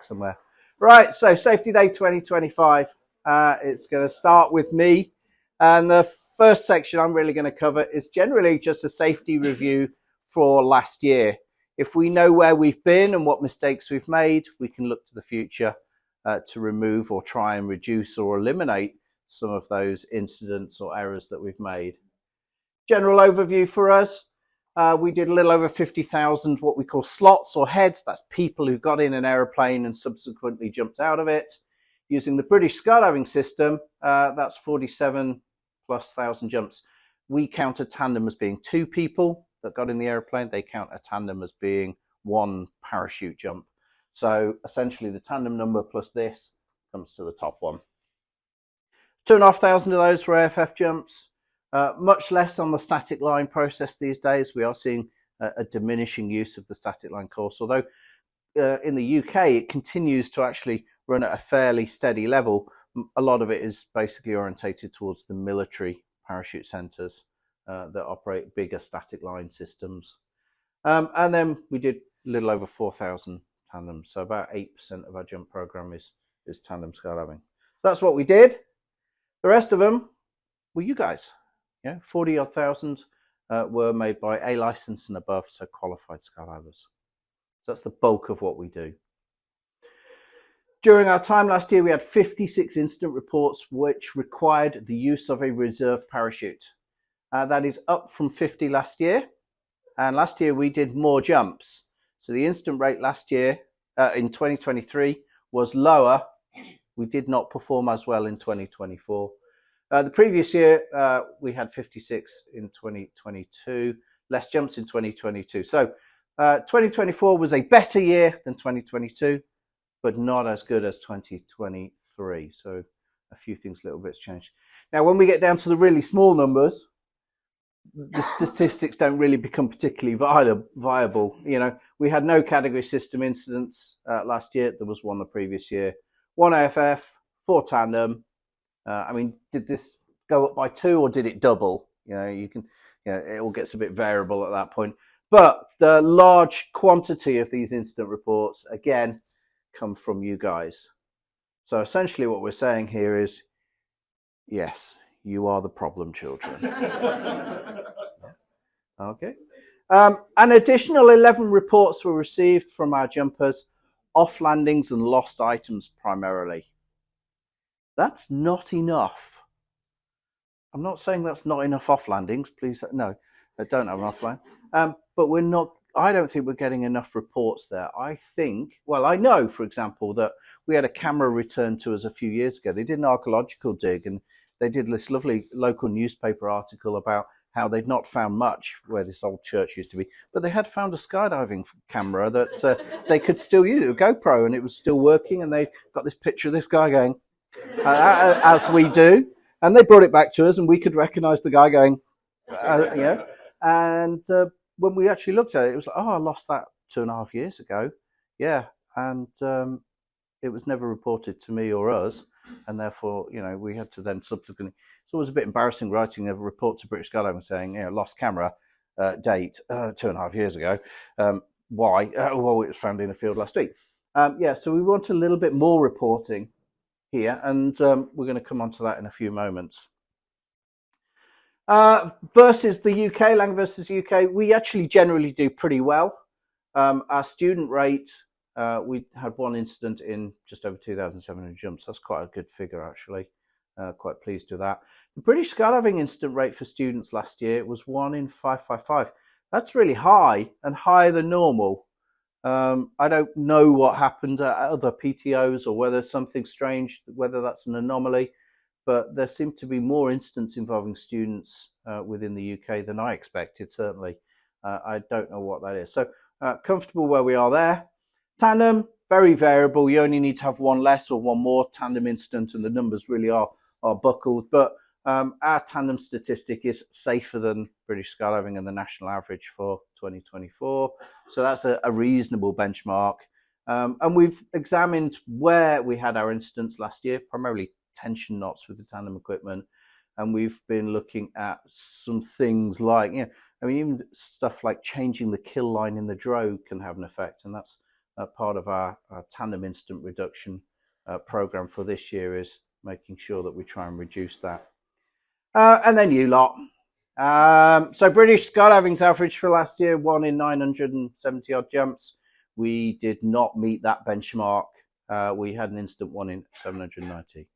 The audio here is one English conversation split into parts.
back somewhere. Right, so Safety Day 2025. It's going to start with me. And the first section I'm really going to cover is generally just a safety review for last year. If we know where we've been and what mistakes we've made, we can look to the future to remove or try and reduce or eliminate some of those incidents or errors that we've made. General overview for us. We did a little over 50,000 what we call slots or heads. That's people who got in an aeroplane and subsequently jumped out of it. Using the British skydiving system, that's 47 plus thousand jumps. We count a tandem as being two people that got in the aeroplane. They count a tandem as being one parachute jump. So essentially the tandem number plus this comes to the top one. 2,500 of those were AFF jumps. Much less on the static line process these days. We are seeing a diminishing use of the static line course, although in the UK it continues to actually run at a fairly steady level. A lot of it is basically orientated towards the military parachute centres that operate bigger static line systems. And then we did a little over 4,000 tandems, so about 8% of our jump program is tandem skydiving. So that's what we did. The rest of them were you guys. Yeah, 40 odd thousand were made by A license and above, so qualified skydivers. So that's the bulk of what we do. During our time last year, we had 56 incident reports which required the use of a reserve parachute. That is up from 50 last year. And last year we did more jumps. So the incident rate last year in 2023 was lower. We did not perform as well in 2024. The previous year, we had 56 in 2022, less jumps in 2022. So 2024 was a better year than 2022, but not as good as 2023. So a few things, little bits changed. Now, when we get down to the really small numbers, the statistics don't really become particularly viable. You know, we had no category system incidents last year. There was one the previous year. 1 AFF, 4 tandem. I mean, did this go up by 2 or did it double? You know, it all gets a bit variable at that point. But the large quantity of these incident reports, again, come from you guys. So essentially what we're saying here is, yes, you are the problem children. Okay. An additional 11 reports were received from our jumpers, off landings and lost items primarily. That's not enough. I'm not saying that's not enough off landings. Please, no, I don't have an off land. But we're not. I don't think we're getting enough reports there. I think. Well, I know, for example, that we had a camera returned to us a few years ago. They did an archaeological dig, and they did this lovely local newspaper article about how they'd not found much where this old church used to be, but they had found a skydiving camera that they could still use, a GoPro, and it was still working. And they got this picture of this guy going. As we do, and they brought it back to us, and we could recognise the guy going, And when we actually looked at it, it was like, oh, I lost that 2.5 years ago, yeah, and it was never reported to me or us, and therefore, you know, we had to then subsequently. It's always a bit embarrassing writing a report to British Skydiving saying, you know, lost camera date 2.5 years ago. Why? Well, it was found in a field last week. Yeah, so we want a little bit more reporting here, and we're going to come on to that in a few moments. Versus the UK, Lang versus UK, we actually generally do pretty well. Our student rate, we had one incident in just over 2,700 jumps. That's quite a good figure, actually. Quite pleased with that. The British skydiving incident rate for students last year was 1 in 555. That's really high, and higher than normal. I don't know what happened at other PTOs or whether something strange, whether that's an anomaly, but there seem to be more incidents involving students within the UK than I expected, certainly. I don't know what that is. So comfortable where we are there. Tandem, very variable. You only need to have one less or one more tandem incident, and the numbers really are buckled. But our tandem statistic is safer than British skydiving and the national average for 2024. So that's a reasonable benchmark. And we've examined where we had our incidents last year, primarily tension knots with the tandem equipment. And we've been looking at some things like, you know, I mean, even stuff like changing the kill line in the drogue can have an effect. And that's part of our tandem instant reduction program for this year is making sure that we try and reduce that. And then you lot. So British skydiving's average for last year, 1 in 970 odd jumps. We did not meet that benchmark. We had an instant 1 in 790.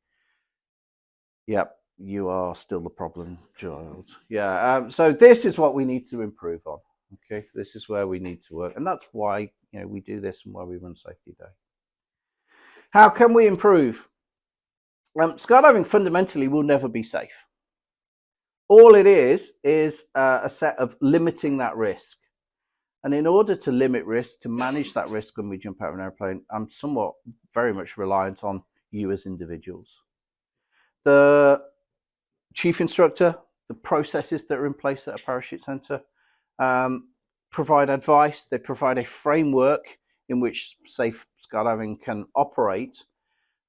Yep, you are still the problem child. Yeah, so this is what we need to improve on. Okay, this is where we need to work. And that's why, you know, we do this and why we run Safety Day. How can we improve? Skydiving fundamentally will never be safe. All it is a set of limiting that risk. And in order to limit risk, to manage that risk when we jump out of an airplane, I'm somewhat very much reliant on you as individuals. The chief instructor, the processes that are in place at a parachute center provide advice. They provide a framework in which safe skydiving can operate.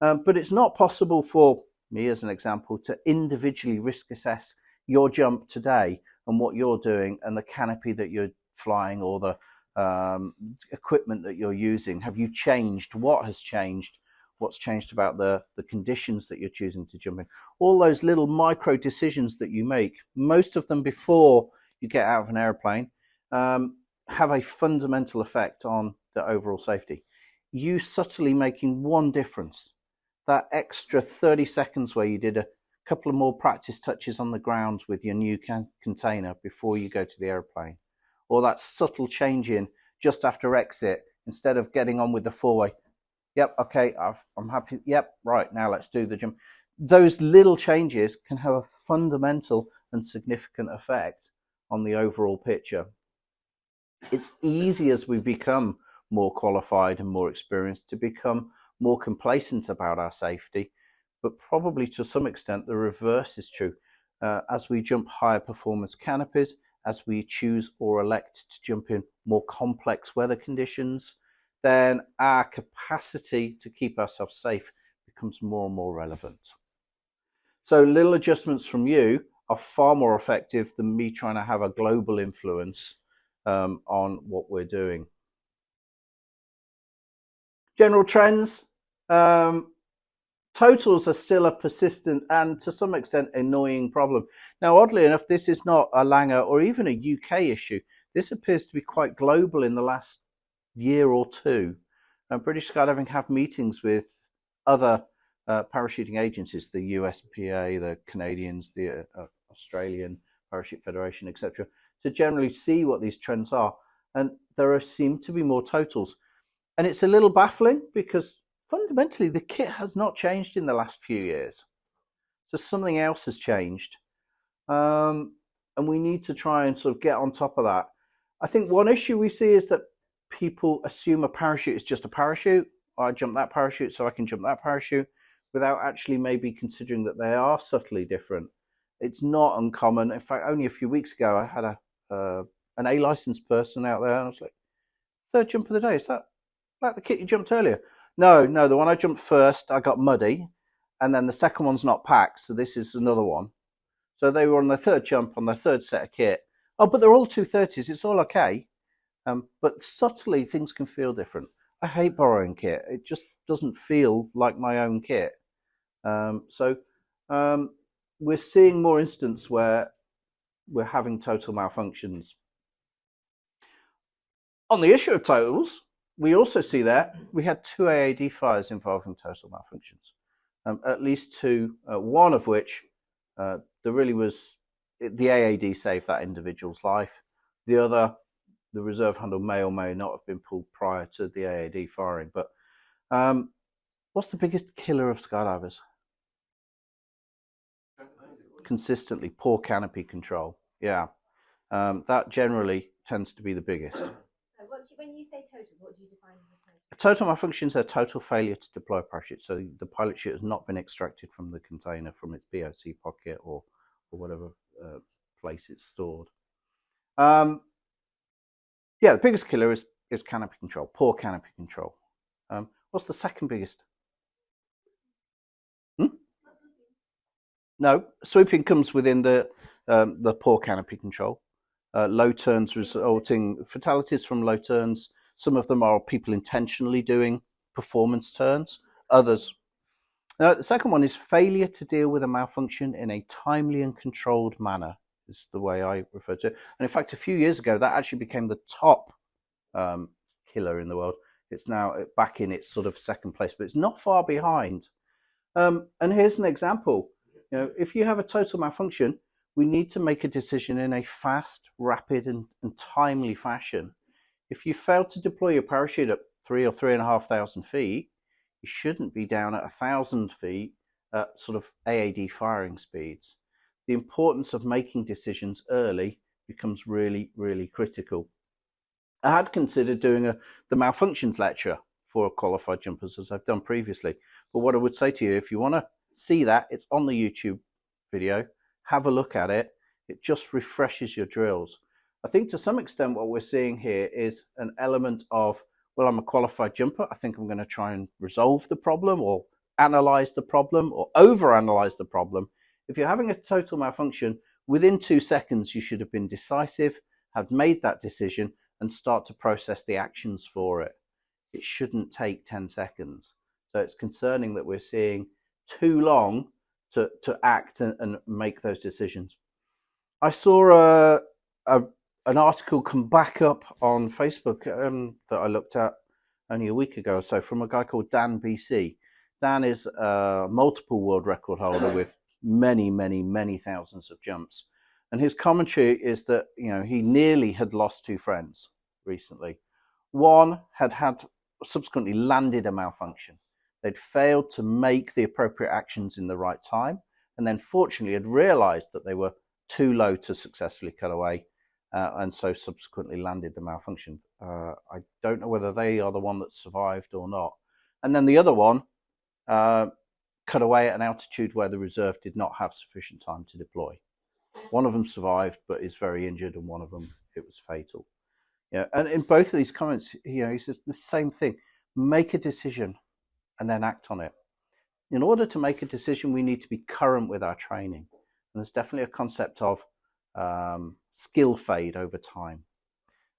But it's not possible for me, as an example, to individually risk assess your jump today and what you're doing and the canopy that you're flying or the equipment that you're using. Have you changed? What has changed? What's changed about the conditions that you're choosing to jump in? All those little micro decisions that you make, most of them before you get out of an airplane, have a fundamental effect on the overall safety. You subtly making one difference, that extra 30 seconds where you did a couple of more practice touches on the ground with your new container before you go to the airplane, or that subtle change in just after exit, instead of getting on with the four-way. Yep, okay, I'm happy. Yep, right, now let's do the jump. Those little changes can have a fundamental and significant effect on the overall picture. It's easy as we become more qualified and more experienced to become more complacent about our safety, but probably to some extent the reverse is true. As we jump higher performance canopies, as we choose or elect to jump in more complex weather conditions, then our capacity to keep ourselves safe becomes more and more relevant. So little adjustments from you are far more effective than me trying to have a global influence on what we're doing. General trends. Totals are still a persistent and to some extent annoying problem. Now, oddly enough, this is not a Langer or even a UK issue. This appears to be quite global in the last year or two. British Skydiving have meetings with other parachuting agencies, the USPA, the Canadians, the Australian Parachute Federation, etc., to generally see what these trends are. And there seem to be more totals. And it's a little baffling because fundamentally the kit has not changed in the last few years. So something else has changed. And we need to try and sort of get on top of that. I think one issue we see is that people assume a parachute is just a parachute. I jump that parachute so I can jump that parachute, without actually maybe considering that they are subtly different. It's not uncommon. In fact, only a few weeks ago, I had an A licensed person out there, and I was like, third jump of the day, is that like the kit you jumped earlier? No, the one I jumped first, I got muddy, and then the second one's not packed, so this is another one. So they were on their third jump on their third set of kit. Oh, but they're all 230s, it's all okay. But subtly, things can feel different. I hate borrowing kit. It just doesn't feel like my own kit. So we're seeing more instances where we're having total malfunctions. On the issue of totals, we also see that we had 2 AAD fires involving total malfunctions, at least 2, one of which there really was, the AAD saved that individual's life. The other, the reserve handle may or may not have been pulled prior to the AAD firing. But what's the biggest killer of skydivers? Consistently poor canopy control. Yeah, that generally tends to be the biggest. So when you say total, what do you define as a total? A total malfunction is a total failure to deploy a parachute. So the pilot chute has not been extracted from the container, from its BOC pocket or whatever place it's stored. Yeah, the biggest killer is canopy control, poor canopy control. What's the second biggest? No, sweeping comes within the poor canopy control. Low turns resulting fatalities from low turns, Some of them are people intentionally doing performance turns. Others. Now, the second one is failure to deal with a malfunction in a timely and controlled manner, is the way I refer to it. And in fact, a few years ago, that actually became the top killer in the world. It's now back in its sort of second place, but it's not far behind. And here's an example. If you have a total malfunction, we need to make a decision in a fast, rapid, and timely fashion. If you fail to deploy your parachute at 3,000 or 3,500 feet, you shouldn't be down at 1,000 feet at sort of AAD firing speeds. The importance of making decisions early becomes really, really critical. I had considered doing the malfunctions lecture for qualified jumpers, as I've done previously. But what I would say to you, if you want to see that, it's on the YouTube video. Have a look at it. It just refreshes your drills. I think to some extent what we're seeing here is an element of, well, I'm a qualified jumper. I think I'm going to try and resolve the problem or analyze the problem or overanalyze the problem. If you're having a total malfunction, within 2 seconds, you should have been decisive, have made that decision, and start to process the actions for it. It shouldn't take 10 seconds. So it's concerning that we're seeing too long to act and make those decisions. I saw an article come back up on Facebook that I looked at only a week ago or so from a guy called Dan BC. Dan is a multiple world record holder with many, many, many thousands of jumps. And his commentary is that, he nearly had lost 2 friends recently. One had subsequently landed a malfunction. They'd failed to make the appropriate actions in the right time, and then fortunately had realized that they were too low to successfully cut away, and so subsequently landed the malfunction. I don't know whether they are the one that survived or not. And then the other one cut away at an altitude where the reserve did not have sufficient time to deploy. One of them survived but is very injured, and one of them, it was fatal. And in both of these comments, he says the same thing: make a decision and then act on it. In order to make a decision, we need to be current with our training. And there's definitely a concept of skill fade over time.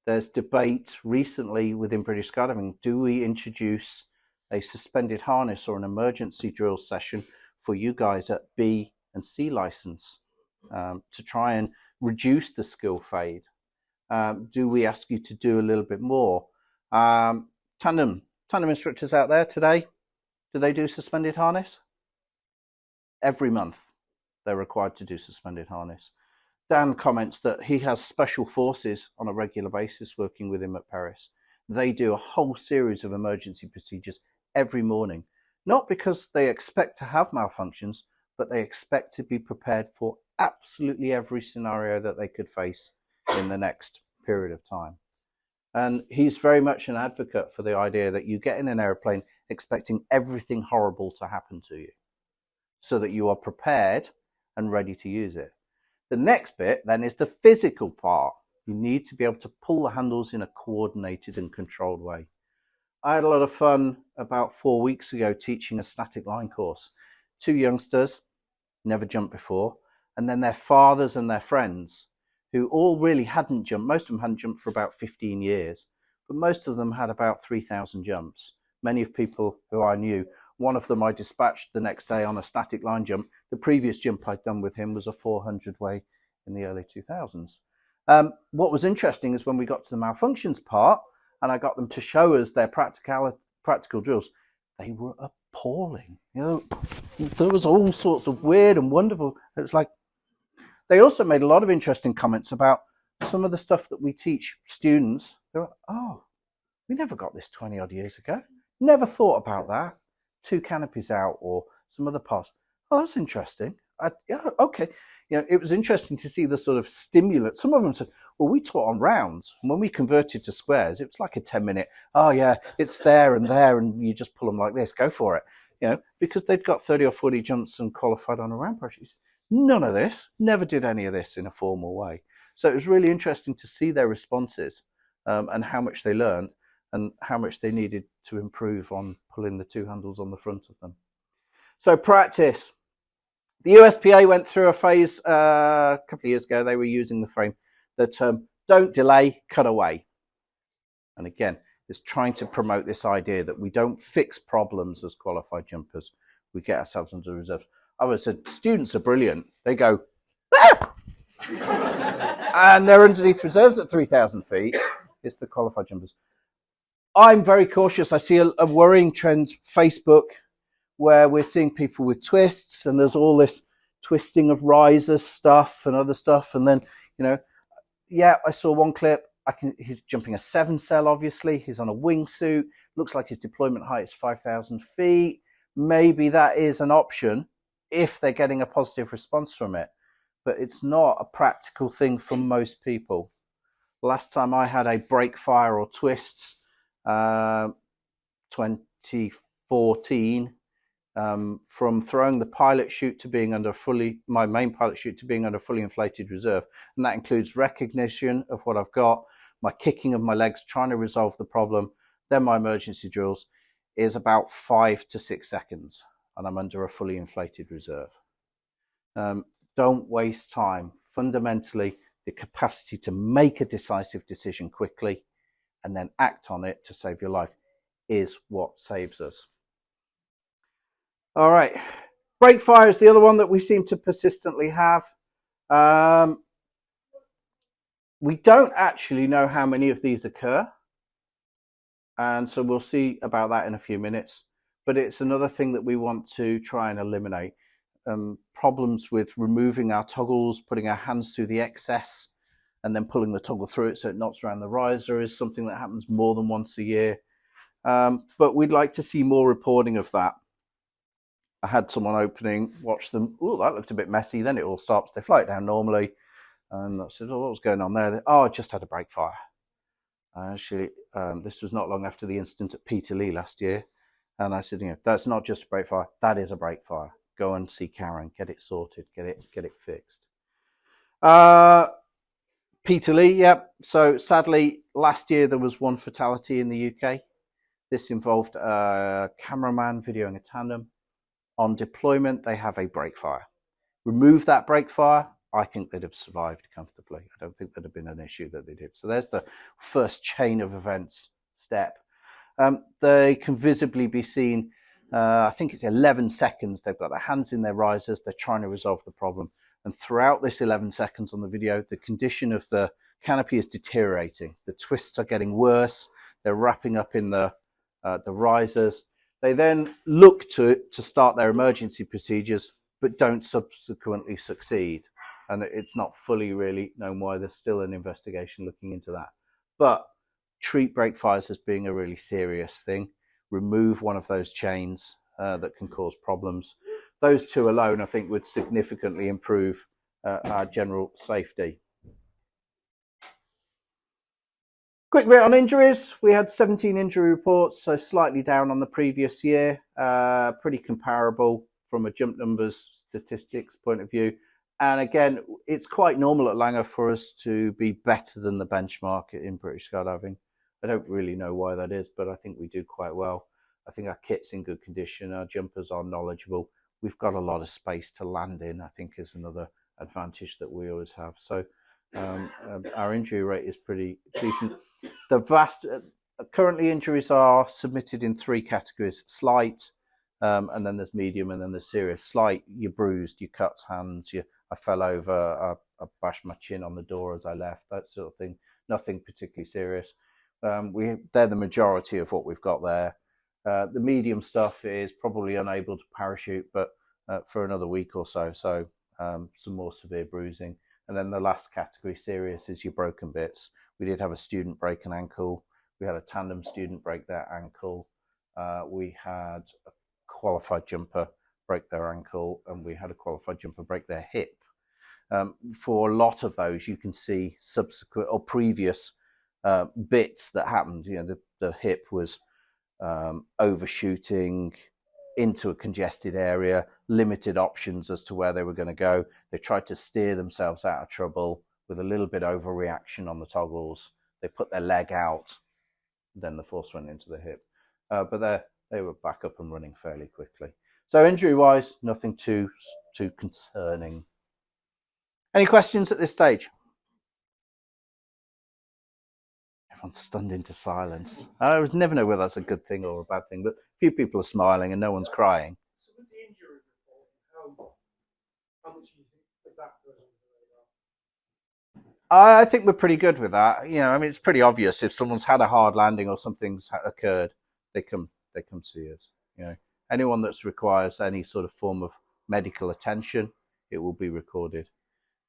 There's debate recently within British skydiving: do we introduce a suspended harness or an emergency drill session for you guys at B and C license to try and reduce the skill fade? Do we ask you to do a little bit more? Tandem instructors out there today, do they do suspended harness? Every month they're required to do suspended harness. Dan comments that he has special forces on a regular basis working with him at Paris. They do a whole series of emergency procedures every morning, not because they expect to have malfunctions, but they expect to be prepared for absolutely every scenario that they could face in the next period of time. And he's very much an advocate for the idea that you get in an airplane expecting everything horrible to happen to you so that you are prepared and ready to use it. The next bit then is the physical part. You need to be able to pull the handles in a coordinated and controlled way. I had a lot of fun about 4 weeks ago teaching a static line course. 2 youngsters, never jumped before, and then their fathers and their friends, who all really hadn't jumped. Most of them hadn't jumped for about 15 years, but most of them had about 3,000 jumps. Many of people who I knew. One of them I dispatched the next day on a static line jump. The previous jump I'd done with him was a 400 way in the early 2000s. What was interesting is when we got to the malfunctions part and I got them to show us their practical drills, they were appalling. There was all sorts of weird and wonderful. It was like, they also made a lot of interesting comments about some of the stuff that we teach students. They were, oh, we never got this 20 odd years ago. Never thought about that. 2 canopies out or some other parts. Oh, that's interesting. Yeah, okay. It was interesting to see the sort of stimulus. Some of them said, well, we taught on rounds. And when we converted to squares, it was like a 10-minute, oh yeah, it's there, and you just pull them like this, go for it. Because they'd got 30 or 40 jumps and qualified on a round parachute. None of this, never did any of this in a formal way. So it was really interesting to see their responses and how much they learned and how much they needed to improve on pulling the 2 handles on the front of them. So practice. The USPA went through a phase a couple of years ago. They were using the term, don't delay, cut away. And again, is trying to promote this idea that we don't fix problems as qualified jumpers. We get ourselves under reserves. I would say students are brilliant. They go, ah! And they're underneath reserves at 3,000 feet. It's the qualified jumpers. I'm very cautious. I see a worrying trend, Facebook, where we're seeing people with twists, and there's all this twisting of risers stuff and other stuff. And then, yeah, I saw one clip. He's jumping a 7-cell, obviously. He's on a wingsuit. Looks like his deployment height is 5,000 feet. Maybe that is an option if they're getting a positive response from it. But it's not a practical thing for most people. Last time I had a break fire or twists, 2014, from throwing the pilot chute to being under my main pilot chute to being under fully inflated reserve. And that includes recognition of what I've got, my kicking of my legs, trying to resolve the problem, then my emergency drills, is about 5 to 6 seconds. And I'm under a fully inflated reserve. Don't waste time. Fundamentally, the capacity to make a decisive decision quickly and then act on it to save your life is what saves us. All right, break fire is the other one that we seem to persistently have. We don't actually know how many of these occur, and so we'll see about that in a few minutes. But it's another thing that we want to try and eliminate. Problems with removing our toggles, putting our hands through the excess, and then pulling the toggle through it so it knocks around the riser is something that happens more than once a year. But we'd like to see more reporting of that. I had someone opening, watch them. Oh, that looked a bit messy. Then it all stops. They fly it down normally. And I said, oh, what was going on there? I just had a break fire. Actually, this was not long after the incident at Peterlee last year. And I said, that's not just a break fire. That is a break fire. Go and see Karen. Get it sorted. Get it fixed. Peterlee, yep. So sadly, last year there was one fatality in the UK. This involved a cameraman videoing a tandem. On deployment, they have a break fire. Remove that break fire, I think they'd have survived comfortably. I don't think there'd have been an issue that they did. So there's the first chain of events step. They can visibly be seen, I think it's 11 seconds. They've got their hands in their risers. They're trying to resolve the problem. And throughout this 11 seconds on the video, the condition of the canopy is deteriorating. The twists are getting worse. They're wrapping up in the risers. They then look to start their emergency procedures, but don't subsequently succeed. And it's not fully really known why. There's still an investigation looking into that. But treat break fires as being a really serious thing. Remove one of those chains that can cause problems. Those two alone, I think, would significantly improve our general safety. Quick bit on injuries. We had 17 injury reports, so slightly down on the previous year. Pretty comparable from a jump numbers statistics point of view. And again, it's quite normal at Langer for us to be better than the benchmark in British skydiving. I don't really know why that is, but I think we do quite well. I think our kit's in good condition. Our jumpers are knowledgeable. We've got a lot of space to land in, I think, is another advantage that we always have. So our injury rate is pretty decent. The vast currently injuries are submitted in 3 categories: slight, and then there's medium, and then there's serious. Slight, you're bruised, you cut hands, I fell over, I bashed my chin on the door as I left, that sort of thing. Nothing particularly serious. They're the majority of what we've got there. The medium stuff is probably unable to parachute, but for another week or so. So some more severe bruising. And then the last category, serious, is your broken bits. We did have a student break an ankle. We had a tandem student break their ankle. We had a qualified jumper break their ankle, and we had a qualified jumper break their hip. For a lot of those, you can see subsequent or previous bits that happened. The hip was overshooting into a congested area, limited options as to where they were going to go. They tried to steer themselves out of trouble with a little bit overreaction on the toggles. They put their leg out, then the force went into the hip. But they were back up and running fairly quickly. So injury-wise, nothing too concerning. Any questions at this stage? Everyone's stunned into silence. I would never know whether that's a good thing or a bad thing, but a few people are smiling and no one's crying. So with the injury report, how much do you think that goes on the radar? I think we're pretty good with that. You know, I mean, it's pretty obvious if someone's had a hard landing or something's occurred, they come see us. You know, anyone that requires any sort of form of medical attention, it will be recorded.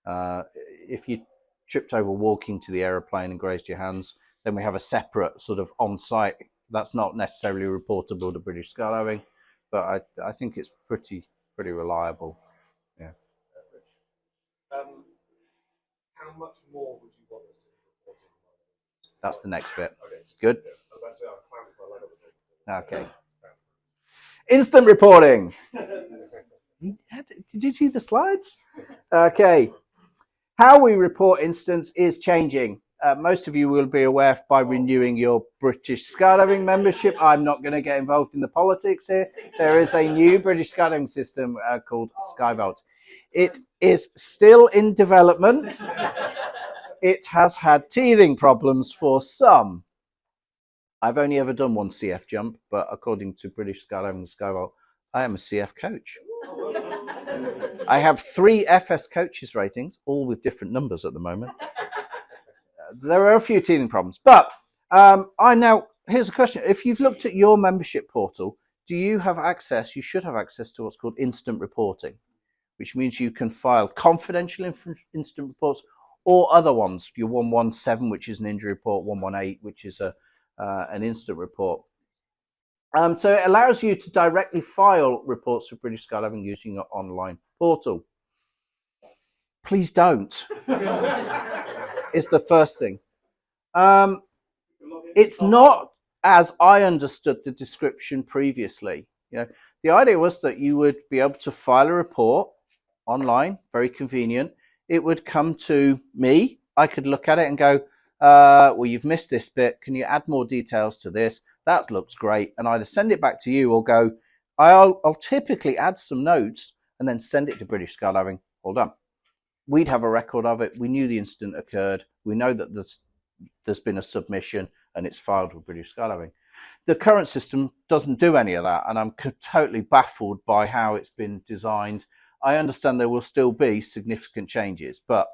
If you tripped over walking to the aeroplane and grazed your hands, then we have a separate sort of on-site. That's not necessarily reportable to British Skydiving, but I think it's pretty reliable. Yeah. How much more would you want us to be reporting? That's the next bit. Okay. Good. Yeah. Okay. Instant reporting. Did you see the slides? Okay. How we report incidents is changing. Most of you will be aware by renewing your British Skydiving membership. I'm not going to get involved in the politics here. There is a new British Skydiving system called SkyVault. It is still in development. It has had teething problems for some. I've only ever done one CF jump, but according to British Skydiving and SkyVault, I am a CF coach. I have 3 FS coaches ratings, all with different numbers at the moment. There are a few teething problems, but here's a question. If you've looked at your membership portal, do you have access? You should have access to what's called instant reporting, which means you can file confidential instant reports or other ones. Your 117, which is an injury report, 118, which is an instant report. So it allows you to directly file reports for British Skydiving using your online portal. Please don't. Is the first thing. It's not as I understood the description previously. You know, the idea was that you would be able to file a report online, very convenient. It would come to me. I could look at it and go, well, you've missed this bit. Can you add more details to this? That looks great. And either send it back to you or go, I'll typically add some notes and then send it to British Skydiving. All done. We'd have a record of it. We knew the incident occurred. We know that there's been a submission and it's filed with British Skydiving. The current system doesn't do any of that, and I'm totally baffled by how it's been designed. I understand there will still be significant changes, but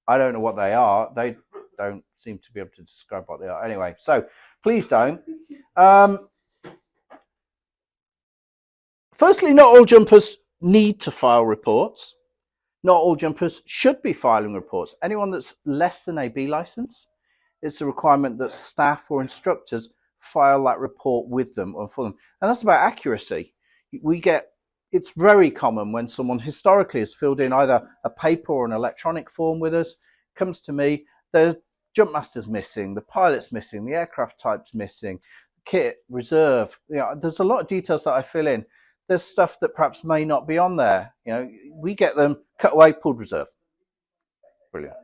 I don't know what they are. They don't seem to be able to describe what they are. Anyway, so please don't. Firstly, not all jumpers need to file reports. Not all jumpers should be filing reports. Anyone that's less than a B license, it's a requirement that staff or instructors file that report with them or for them. And that's about accuracy. It's very common when someone historically has filled in either a paper or an electronic form with us, comes to me, there's jump master's missing, the pilot's missing, the aircraft type's missing, kit, reserve. You know, there's a lot of details that I fill in. There's stuff that perhaps may not be on there. You know, we get them cut away, pulled reserve. Brilliant.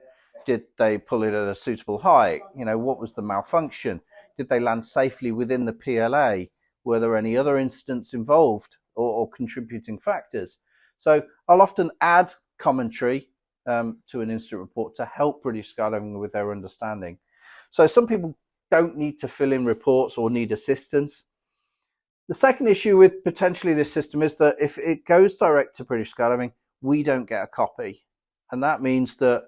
Did they pull it at a suitable height? You know, what was the malfunction? Did they land safely within the PLA? Were there any other incidents involved or contributing factors? So I'll often add commentary to an incident report to help British Skydiving with their understanding. So some people don't need to fill in reports or need assistance. The second issue with potentially this system is that if it goes direct to British Skydiving, we don't get a copy. And that means that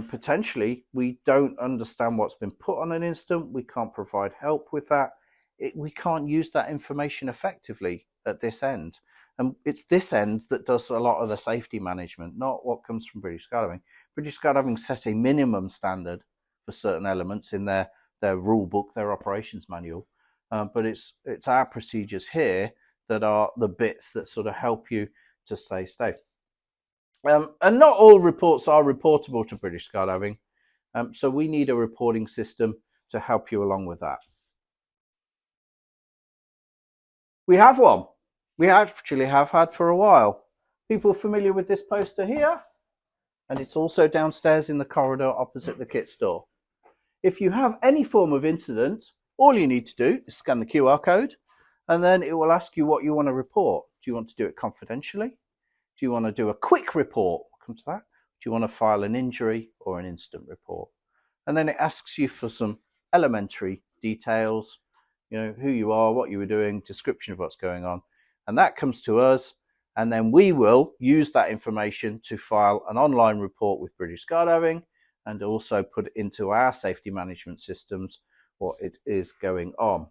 potentially we don't understand what's been put on an incident. We can't provide help with that. We can't use that information effectively at this end. And it's this end that does a lot of the safety management, not what comes from British Skydiving. British Skydiving set a minimum standard for certain elements in their rule book, their operations manual. But it's our procedures here that are the bits that sort of help you to stay safe. And not all reports are reportable to British Skydiving. So we need a reporting system to help you along with that. We have one. We actually have had for a while. People familiar with this poster here? And it's also downstairs in the corridor opposite the kit store. If you have any form of incident, all you need to do is scan the QR code, and then it will ask you what you want to report. Do you want to do it confidentially? Do you want to do a quick report? We'll come to that. Do you want to file an injury or an incident report? And then it asks you for some elementary details, who you are, what you were doing, description of what's going on. And that comes to us, and then we will use that information to file an online report with British Skydiving and also put it into our safety management systems what it is going on.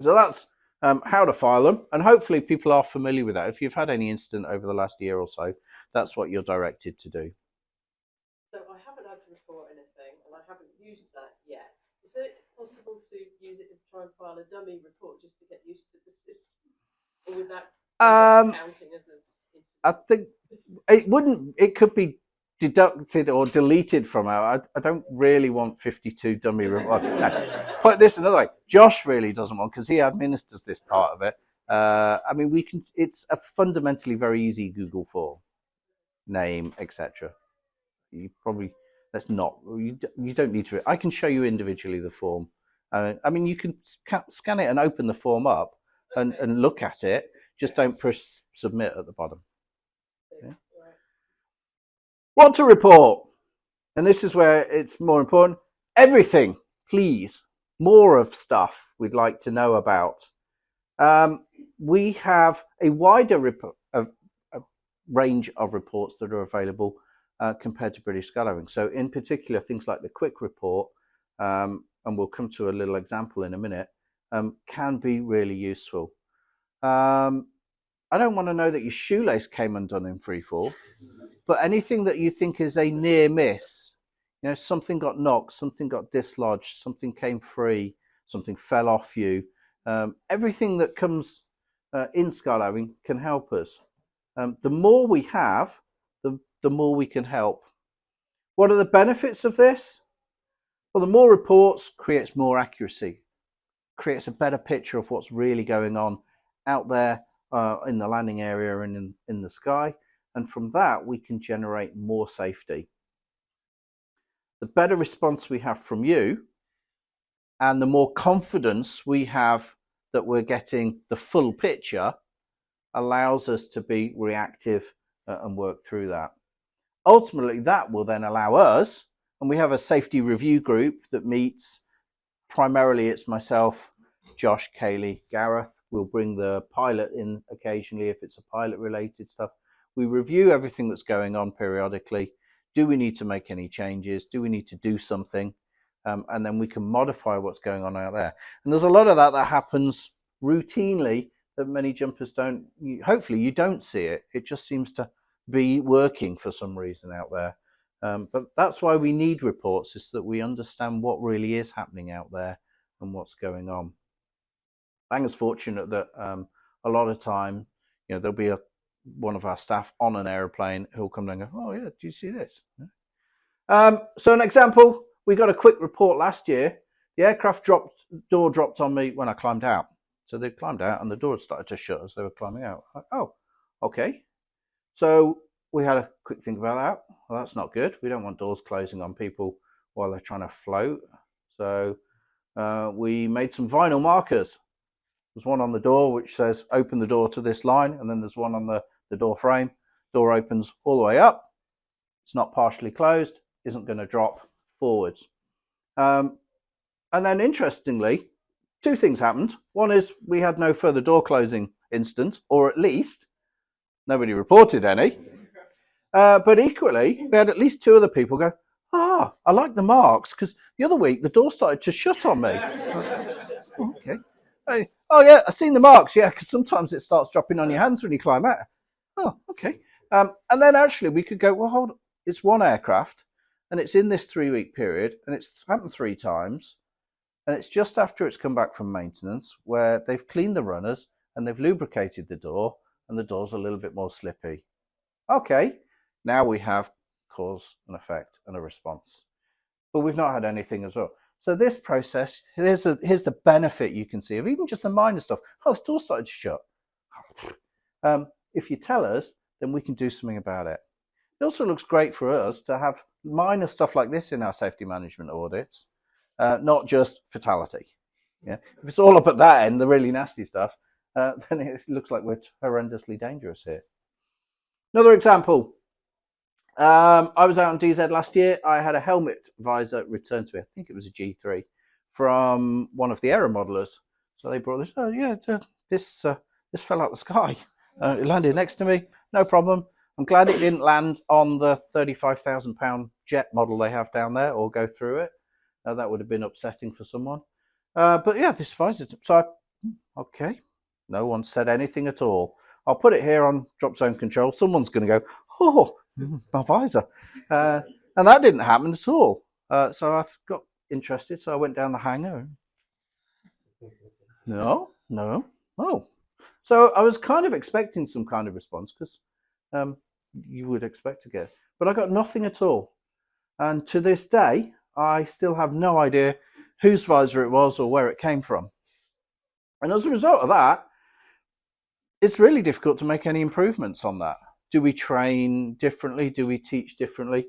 So that's how to file them, and hopefully people are familiar with that. If you've had any incident over the last year or so, that's what you're directed to do. So I haven't had to report anything, and I haven't used that yet. Is it possible to use it to try and file a dummy report just to get used to the system, or would that counting as an incident? I think it wouldn't. It could be deducted or deleted from our. I don't really want 52 dummy reports. No. Put this another way. Josh really doesn't want, because he administers this part of it. I mean, we can. It's a fundamentally very easy Google form, name, etc. You probably you don't need to. I can show you individually the form. I mean, you can scan it and open the form up and look at it. Just don't push submit at the bottom. Yeah. What to report, and this is where it's more important. Everything, please. More of stuff we'd like to know about. We have a wider range of reports that are available compared to British Skydiving. So in particular, things like the quick report, and we'll come to a little example in a minute, can be really useful. I don't want to know that your shoelace came undone in free fall, but anything that you think is a near miss, something got knocked, something got dislodged, something came free, something fell off you, everything that comes in skydiving can help us. The more we have, the more we can help. What are the benefits of this? Well, the more reports creates more accuracy, creates a better picture of what's really going on out there in the landing area and in the sky. And from that, we can generate more safety. The better response we have from you, and the more confidence we have that we're getting the full picture, allows us to be reactive and work through that. Ultimately, that will then allow us, and we have a safety review group that meets, primarily it's myself, Josh, Kaylee, Gareth. We'll bring the pilot in occasionally if it's a pilot related stuff. We review everything that's going on periodically. Do we need to make any changes? Do we need to do something? And then we can modify what's going on out there. And there's a lot of that happens routinely that many jumpers don't. Hopefully you don't see it. It just seems to be working for some reason out there. But that's why we need reports, is that we understand what really is happening out there and what's going on. Banger's fortunate that a lot of time, there'll be one of our staff on an aeroplane who'll come down and go, oh yeah, do you see this? So an example, we got a quick report last year. The aircraft door dropped on me when I climbed out. So they climbed out and the door started to shut as they were climbing out. Oh, okay. So we had a quick think about that. Well, that's not good. We don't want doors closing on people while they're trying to float. So we made some vinyl markers. There's one on the door which says open the door to this line, and then there's one on the door frame. Door opens all the way up. It's not partially closed, isn't going to drop forwards. And then interestingly, two things happened. One is we had no further door closing incidents, or at least nobody reported any. But equally, we had at least two other people go, I like the marks, because the other week the door started to shut on me. Okay. Oh yeah, I've seen the marks. Yeah, because sometimes it starts dropping on your hands when you climb out. Oh, okay. And then actually we could go, well, hold on. It's one aircraft, and it's in this 3-week period, and it's happened 3 times, and it's just after it's come back from maintenance where they've cleaned the runners and they've lubricated the door, and the door's a little bit more slippy. Okay, now we have cause and effect and a response, but we've not had anything as well. So this process, here's the benefit you can see of even just the minor stuff. Oh, the door started to shut. If you tell us, then we can do something about it. It also looks great for us to have minor stuff like this in our safety management audits, not just fatality. Yeah? If it's all up at that end, the really nasty stuff, then it looks like we're horrendously dangerous here. Another example. I was out on DZ last year. I had a helmet visor returned to me. I think it was a G3 from one of the error modelers. So they brought this. Oh yeah, this fell out the sky. It landed next to me. No problem. I'm glad it didn't land on the £35,000 jet model they have down there or go through it. That would have been upsetting for someone. But yeah, this visor. So okay, no one said anything at all. I'll put it here on drop zone control. Someone's going to go, oh, my visor. And that didn't happen at all. So I got interested. So I went down the hangar. No. Oh. So I was kind of expecting some kind of response because you would expect to get. But I got nothing at all. And to this day, I still have no idea whose visor it was or where it came from. And as a result of that, it's really difficult to make any improvements on that. Do we train differently? Do we teach differently?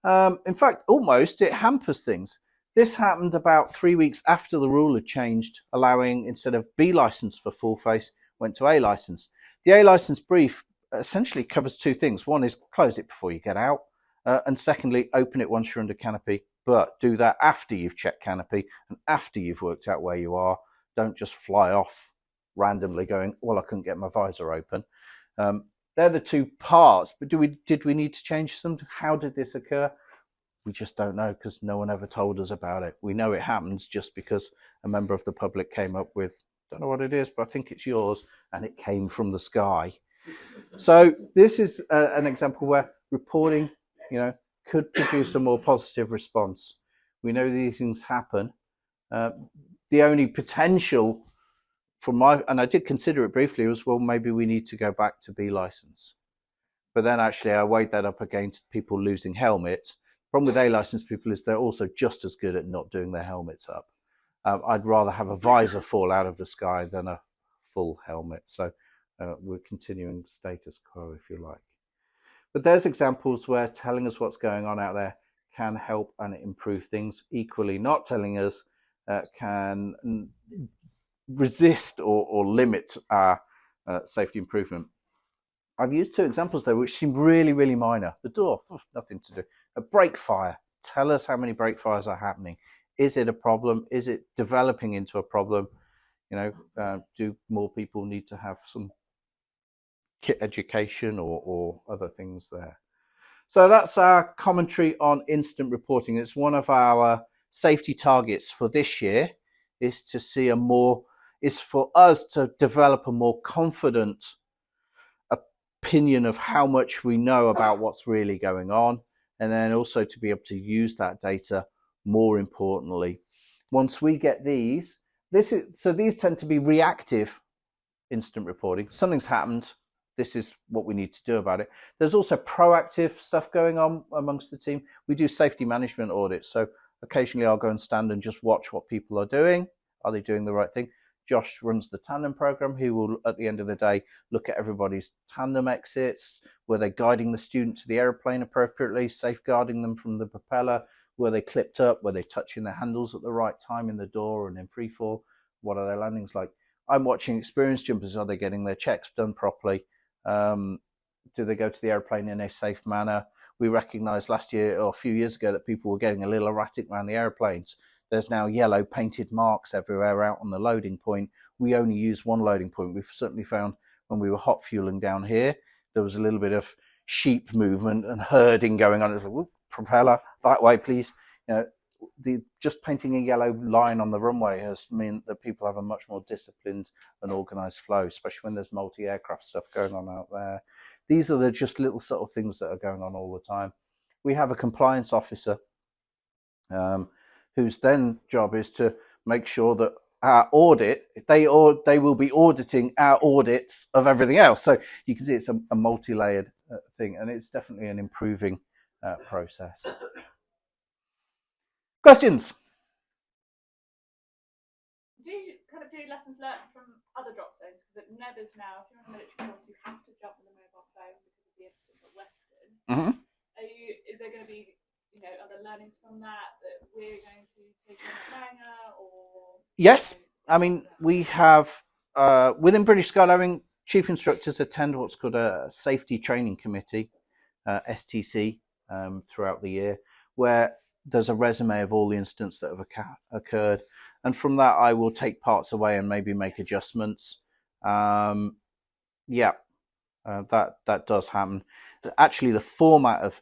In fact, almost it hampers things. This happened about 3 weeks after the rule had changed, allowing instead of B license for full face, went to A license. The A license brief essentially covers two things. One is close it before you get out. And secondly, open it once you're under canopy, but do that after you've checked canopy and after you've worked out where you are. Don't just fly off randomly going, well, I couldn't get my visor open. They're the two parts, but did we need to change something? How did this occur? We just don't know because no one ever told us about it. We know it happens just because a member of the public came up with, don't know what it is, but I think it's yours, and it came from the sky. So this is an example where reporting, could produce a more positive response. We know these things happen. The only potential and I did consider it briefly, was, well, maybe we need to go back to B license. But then actually I weighed that up against people losing helmets. The problem with A license people is they're also just as good at not doing their helmets up. I'd rather have a visor fall out of the sky than a full helmet. So we're continuing status quo, if you like. But there's examples where telling us what's going on out there can help and improve things. Equally, not telling us can resist or limit our safety improvement. I've used two examples though, which seem really, really minor. The door, nothing to do. A brake fire. Tell us how many brake fires are happening. Is it a problem? Is it developing into a problem? Do more people need to have some kit education or other things there? So that's our commentary on instant reporting. It's one of our safety targets for this year, is for us to develop a more confident opinion of how much we know about what's really going on, and then also to be able to use that data more importantly. Once we get these tend to be reactive instant reporting. Something's happened. This is what we need to do about it. There's also proactive stuff going on amongst the team. We do safety management audits. So occasionally I'll go and stand and just watch what people are doing. Are they doing the right thing? Josh runs the tandem program. He will, at the end of the day, look at everybody's tandem exits. Were they guiding the student to the airplane appropriately, safeguarding them from the propeller? Were they clipped up? Were they touching their handles at the right time in the door and in free fall? What are their landings like? I'm watching experienced jumpers. Are they getting their checks done properly? Do they go to the airplane in a safe manner? We recognized last year or a few years ago that people were getting a little erratic around the airplanes. There's now yellow painted marks everywhere out on the loading point. We only use one loading point. We've certainly found when we were hot fueling down here, there was a little bit of sheep movement and herding going on. It was like, whoop, propeller, that way, please. Just painting a yellow line on the runway has meant that people have a much more disciplined and organized flow, especially when there's multi-aircraft stuff going on out there. These are the just little subtle things that are going on all the time. We have a compliance officer whose then job is to make sure that our audit, they will be auditing our audits of everything else. So you can see it's a multi-layered thing, and it's definitely an improving process. Questions? Do you kind of do lessons learned from other drop zones? Because at Nethers now, if you're on a military course, you have to jump on the mobile phone because of the incident at Western. Mm-hmm. Is there going to be other learnings from that we're going to take on at Langer, or? Yes, I mean we have within British Skydiving, chief instructors attend what's called a safety training committee, STC, throughout the year, where there's a resume of all the incidents that have occurred, and from that I will take parts away and maybe make adjustments. Yeah, that does happen. Actually, the format of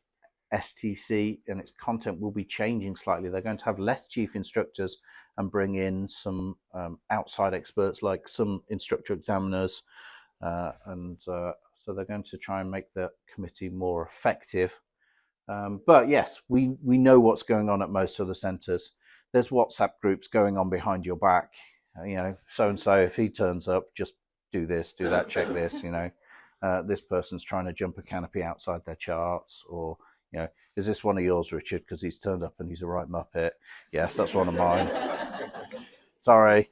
STC and its content will be changing slightly. They're going to have less chief instructors and bring in some outside experts like some instructor examiners, and so they're going to try and make the committee more effective. But yes, we know what's going on at most of the centres. There's WhatsApp groups going on behind your back. You know, so and so, if he turns up, just do this, do that, check this. You know, this person's trying to jump a canopy outside their charts, or you know, is this one of yours, Richard? Because he's turned up and he's a right muppet. Yes, that's one of mine. Sorry.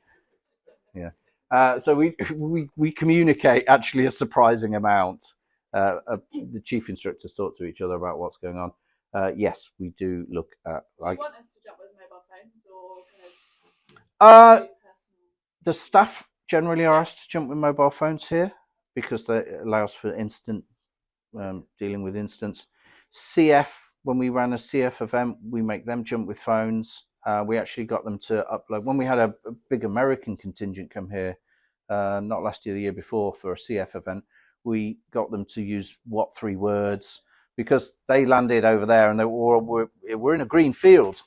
Yeah. So we communicate actually a surprising amount. The chief instructors talk to each other about what's going on. Yes, we do look at like. Do you want us to jump with mobile phones or Uh, personal? the staff generally are asked to jump with mobile phones here because that allows for instant dealing with instance. CF, when we ran a CF event, we make them jump with phones. We actually got them to upload when we had a big American contingent come here, not last year, the year before, for a CF event. We got them to use what 3 words because they landed over there and we're in a green field.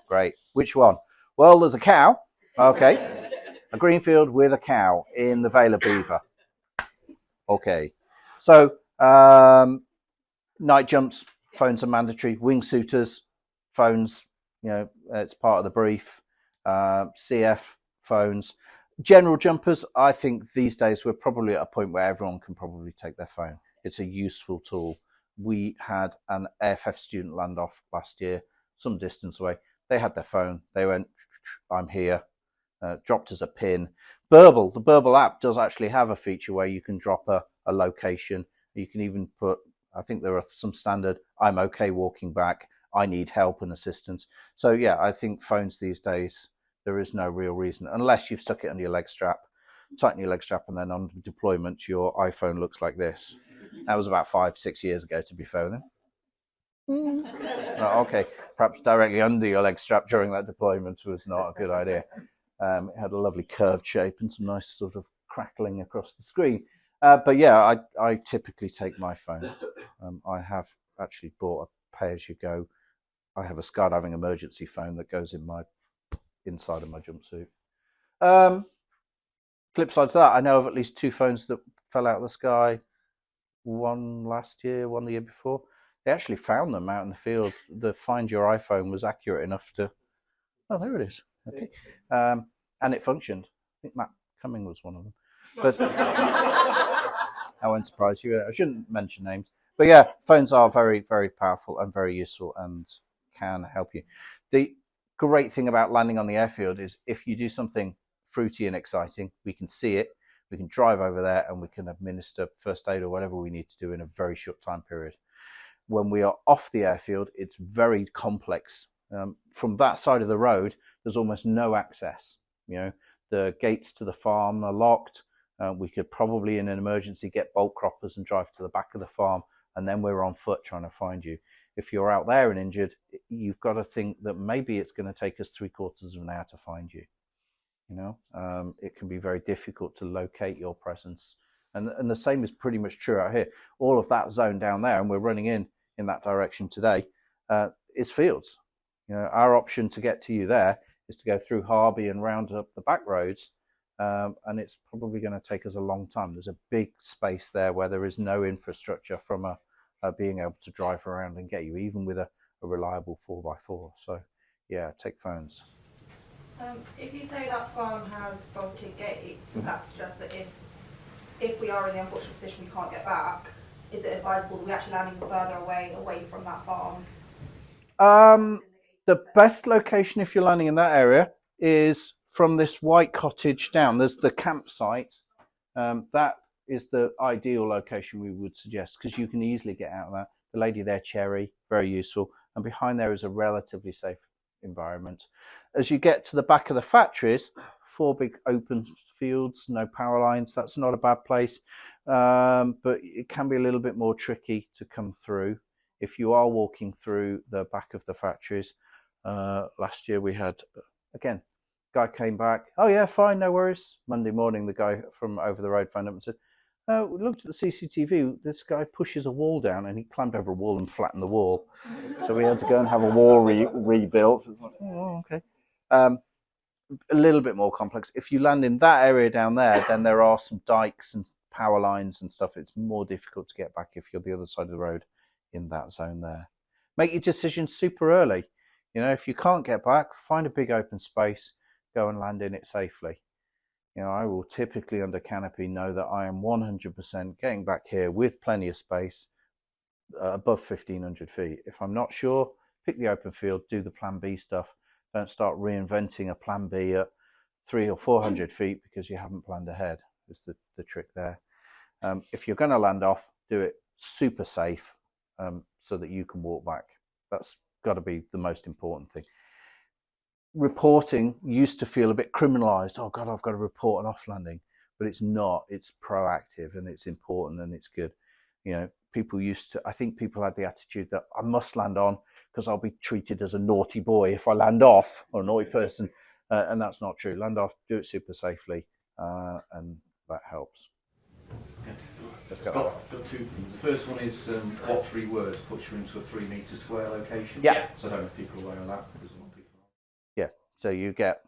Great. Which one? Well, there's a cow. Okay. A green field with a cow in the Vale of Beaver. Okay. So night jumps, phones are mandatory. Wingsuiters, phones, you know, it's part of the brief. CF, phones. General jumpers, I think these days we're probably at a point where everyone can probably take their phone. It's a useful tool. We had an AFF student land off last year, some distance away. They had their phone. They went, I'm here, dropped as a pin. Burble, the Burble app does actually have a feature where you can drop a location. You can even put, I think there are some standard, I'm okay walking back, I need help and assistance. So yeah, I think phones these days, there is no real reason, unless you've stuck it under your leg strap, tighten your leg strap, and then on deployment, your iPhone looks like this. That was about 5-6 years ago, to be fair with him. Okay, perhaps directly under your leg strap during that deployment was not a good idea. It had a lovely curved shape and some nice sort of crackling across the screen. But yeah, I typically take my phone. I have actually bought a pay-as-you-go. I have a skydiving emergency phone that goes in my inside of my jumpsuit. Flip side to that, I know of at least 2 phones that fell out of the sky. One last year, one the year before. They actually found them out in the field. The Find Your iPhone was accurate enough to. Oh, there it is. Okay, and it functioned. I think Matt Cumming was one of them. But I won't surprise you. I shouldn't mention names. But yeah, phones are very, very powerful and very useful and can help you. The great thing about landing on the airfield is if you do something fruity and exciting, we can see it, we can drive over there and we can administer first aid or whatever we need to do in a very short time period. When we are off the airfield, it's very complex. From that side of the road, there's almost no access. You know, the gates to the farm are locked. We could probably, in an emergency, get bolt croppers and drive to the back of the farm, and then we're on foot trying to find you. If you're out there and injured, you've got to think that maybe it's going to take us 3/4 of an hour to find you. You know, it can be very difficult to locate your presence. And the same is pretty much true out here. All of that zone down there, and we're running in that direction today, is fields. You know, our option to get to you there is to go through Harby and round up the back roads, and it's probably going to take us a long time. There's a big space there where there is no infrastructure from being able to drive around and get you, even with a reliable 4x4. So, yeah, take phones. If you say that farm has bolted gates, does that suggest that if we are in the unfortunate position we can't get back, is it advisable that we actually land even further away from that farm? The best location if you're landing in that area is from this white cottage down. There's the campsite. That is the ideal location we would suggest because you can easily get out of that. The lady there, Cherry, very useful. And behind there is a relatively safe environment. As you get to the back of the factories, 4 big open fields, no power lines. That's not a bad place, but it can be a little bit more tricky to come through if you are walking through the back of the factories. Last year we had, again, Guy came back. Oh yeah, fine, no worries. Monday morning, the guy from over the road phoned up and said, "Oh, we looked at the CCTV. This guy pushes a wall down, and he climbed over a wall and flattened the wall. So we had to go and have a wall rebuilt." Like, oh, okay. A little bit more complex. If you land in that area down there, then there are some dikes and power lines and stuff. It's more difficult to get back if you're the other side of the road in that zone there. Make your decision super early. You know, if you can't get back, find a big open space, go and land in it safely. You know, I will typically under canopy know that I am 100% getting back here with plenty of space above 1,500 feet. If I'm not sure, pick the open field, do the plan B stuff. Don't start reinventing a plan B at 300 or 400 feet because you haven't planned ahead, is the trick there. If you're going to land off, do it super safe so that you can walk back. That's got to be the most important thing. Reporting used to feel a bit criminalized. Oh God, I've got to report an off landing, but it's not. It's proactive and it's important and it's good. You know, I think people had the attitude that I must land on because I'll be treated as a naughty boy if I land off, or a naughty person, and that's not true. Land off, do it super safely, and that helps. I've got two things. The first one is what 3 words puts you into a 3 metre square location? Yeah. So I don't know if people are aware of that. Yeah, so you get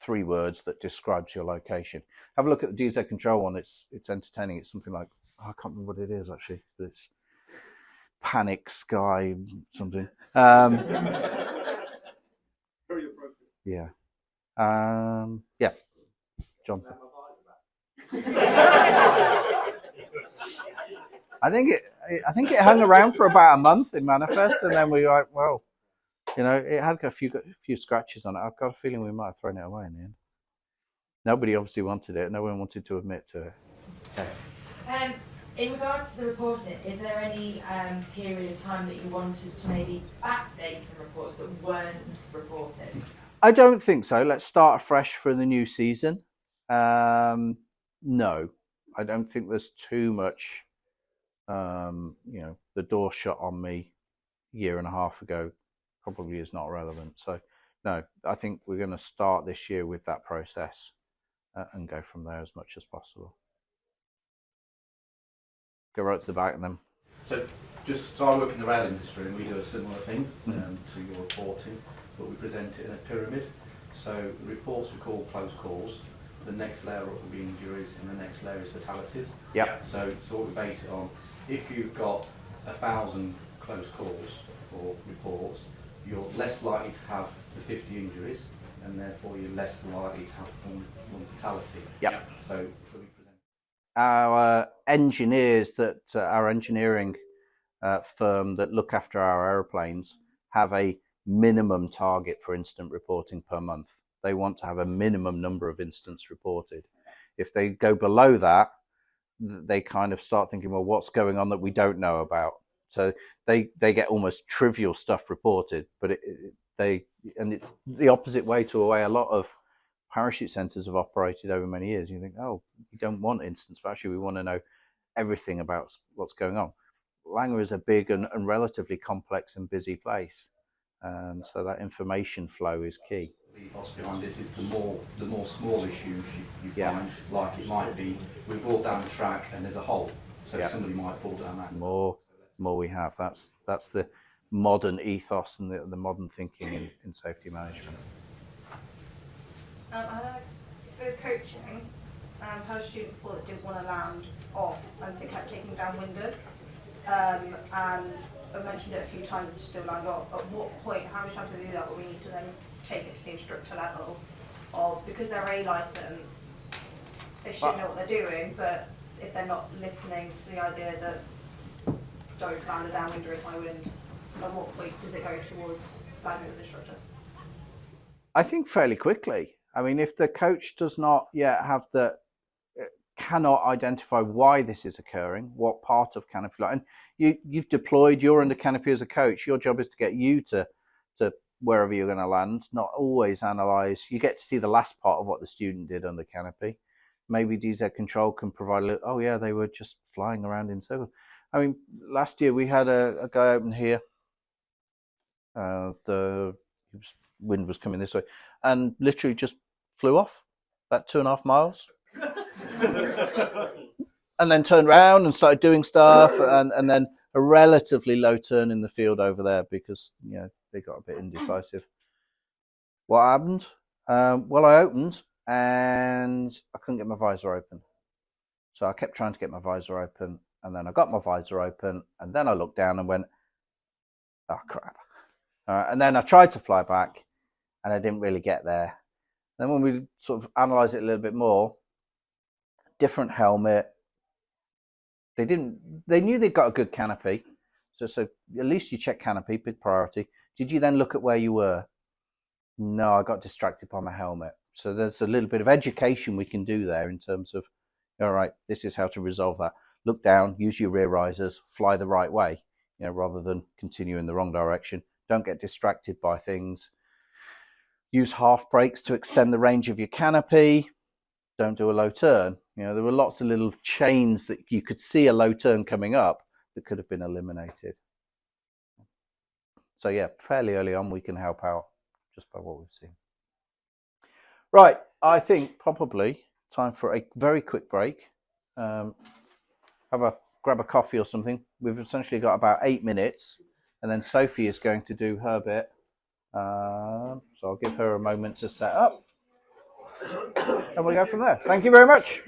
3 words that describes your location. Have a look at the DZ control one. It's entertaining. It's something like, I can't remember what it is actually, but it's panic sky something. Very appropriate. Yeah. Yeah. John. I think it hung around for about a month in Manifest, and then we were like, well, you know, it had a few scratches on it. I've got a feeling we might have thrown it away in the end. Nobody obviously wanted it. No one wanted to admit to it. Okay. In regards to the reporting, is there any period of time that you want us to maybe backdate some reports that weren't reported? I don't think so. Let's start afresh for the new season. No, I don't think there's too much. You know, the door shut on me a year and a half ago probably is not relevant. So, no, I think we're going to start this year with that process and go from there as much as possible. Go right to the back and then. So I work in the rail industry and we do a similar thing to your reporting, but we present it in a pyramid. So the reports we call close calls. The next layer up will be injuries, and the next layer is fatalities. Yeah. So what we base it on, if you've got 1,000 close calls or reports, you're less likely to have the 50 injuries, and therefore you're less likely to have one fatality. Yeah. So we present. Our engineers our engineering firm that look after our aeroplanes have a minimum target for incident reporting per month. They want to have a minimum number of incidents reported. If they go below that, they kind of start thinking, well, what's going on that we don't know about? So they get almost trivial stuff reported, but it's the opposite way to a way a lot of parachute centres have operated over many years. You think, oh, we don't want incidents, but actually we want to know everything about what's going on. Langer is a big and relatively complex and busy place, so that information flow is key. The ethos behind this is the more small issues you find, like it might be we brought down the track and there's a hole, so somebody might fall down that. More we have. That's the modern ethos and the modern thinking in safety management. For coaching, I had a student before that didn't want to land off and so kept taking down windows. And I mentioned it a few times and still land off. At what point, how many times do we do that, but we need to then take it to the instructor level of, because they're A licence, they should know what they're doing, but if they're not listening to the idea that don't land a downwinder in high wind, at what point does it go towards landing with the instructor? I think fairly quickly. I mean, if the coach does not yet have cannot identify why this is occurring, what part of canopy, and you've deployed, you're under canopy as a coach, your job is to get you to wherever you're going to land, not always analyse. You get to see the last part of what the student did under canopy. Maybe DZ Control can provide a little, oh yeah, they were just flying around in circles. I mean, last year we had a guy open here. The wind was coming this way, and literally just flew off about 2.5 miles. And then turned around and started doing stuff, and then a relatively low turn in the field over there because, you know, they got a bit indecisive. What happened? Well, I opened and I couldn't get my visor open. So I kept trying to get my visor open, and then I got my visor open, and then I looked down and went, oh, crap. And then I tried to fly back, and I didn't really get there. Then when we sort of analysed it a little bit more, different helmet. They knew they'd got a good canopy. So at least you check canopy, big priority. Did you then look at where you were? No, I got distracted by my helmet. So there's a little bit of education we can do there in terms of, all right, this is how to resolve that. Look down, use your rear risers, fly the right way, you know, rather than continue in the wrong direction. Don't get distracted by things. Use half brakes to extend the range of your canopy. Don't do a low turn. You know, there were lots of little chains that you could see a low turn coming up that could have been eliminated. So yeah, fairly early on we can help out just by what we've seen. Right, I think probably time for a very quick break. Grab a coffee or something. We've essentially got about 8 minutes, and then Sophie is going to do her bit. So I'll give her a moment to set up, and we'll go from there. Thank you very much.